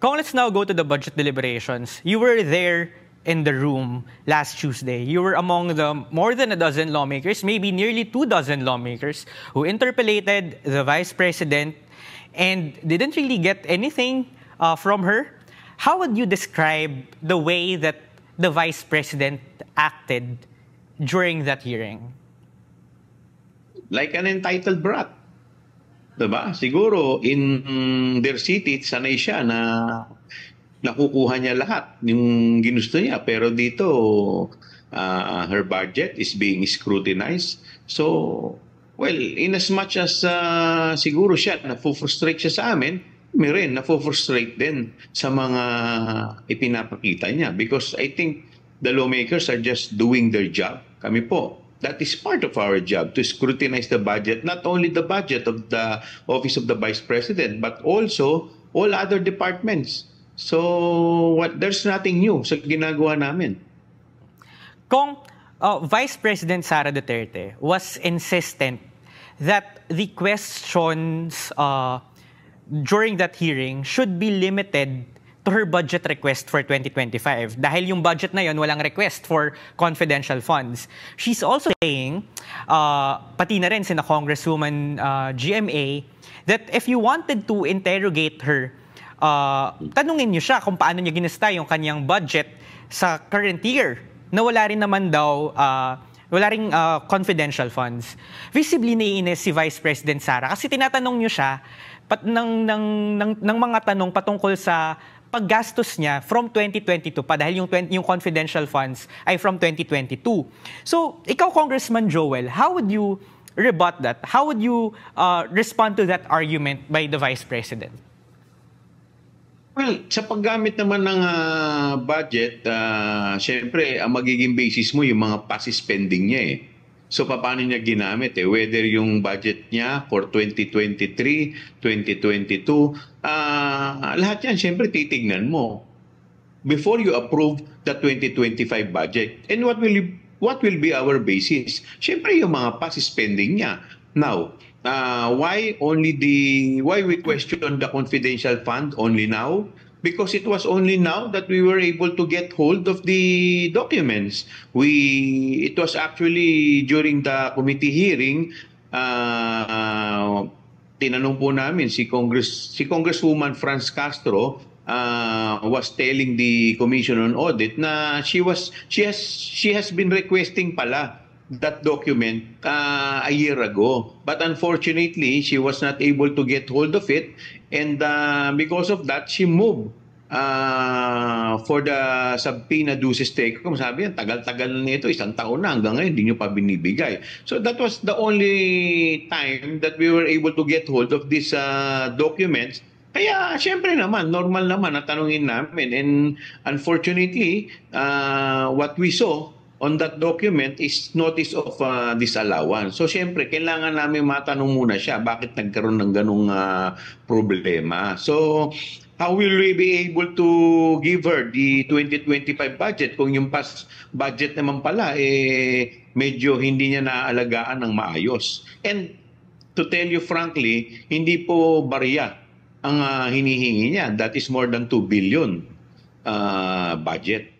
Kong, let's now go to the budget deliberations. You were there in the room last Tuesday. You were among the more than a dozen lawmakers, maybe nearly 24 lawmakers, who interpellated the Vice President and didn't really get anything from her. How would you describe the way that the Vice President acted during that hearing? Like an entitled brat. Diba? Siguro in their city, sanay siya na nakukuha niya lahat yung ginusto niya. Pero dito, her budget is being scrutinized. So, well, in as much as siguro siya, na-frustrate siya sa amin, kami rin, na-frustrate din sa mga ipinapakita niya. Because I think the lawmakers are just doing their job. Kami po, that is part of our job, to scrutinize the budget, not only the budget of the Office of the Vice President, but also all other departments. So, there's nothing new sa ginagawa namin. Kong, Vice President Sara Duterte was insistent that the questions during that hearing should be limited to her budget request for 2025. Dahil yung budget na yun, walang request for confidential funds. She's also saying, pati na rin sina Congresswoman GMA, that if you wanted to interrogate her, tanungin niyo siya kung paano niya ginasta yung kanyang budget sa current year, na wala rin naman daw, wala ring confidential funds. Visibly naiinis si Vice President Sara kasi tinatanong niyo siya ng mga tanong patungkol sa paggastos niya from 2022 pa dahil yung confidential funds ay from 2022. So, ikaw, Congressman Joel, how would you rebut that? How would you respond to that argument by the Vice President? Well, sa paggamit naman ng budget, syempre, ang magiging basis mo yung mga past spending niya eh. So, paano niya ginamit eh? Whether yung budget niya for 2023, 2022, lahat yan, syempre, titignan mo before you approve the 2025 budget. And what will be our basis? Syempre, yung mga past spending niya. Now, why we question the confidential fund only now? Because it was only now that we were able to get hold of the documents. It was actually during the committee hearing, tinanong po namin si Congresswoman Franz Castro was telling the Commission on Audit na she has been requesting pala that document a year ago. But unfortunately, she was not able to get hold of it. And because of that, she moved for the subpoena duces tecum. Sabi yan, tagal-tagal na ito, 1 taon na, hanggang ngayon, hindi nyo pa binibigay. So that was the only time that we were able to get hold of these documents. Kaya, syempre naman, normal naman na tanungin namin. And unfortunately, what we saw on that document is notice of disallowance. So, syempre, kailangan namin matanong muna siya bakit nagkaroon ng ganung problema. So, how will we be able to give her the 2025 budget kung yung past budget naman pala, medyo hindi niya naaalagaan ng maayos? And to tell you frankly, hindi po barya ang hinihingi niya. That is more than 2 billion budget.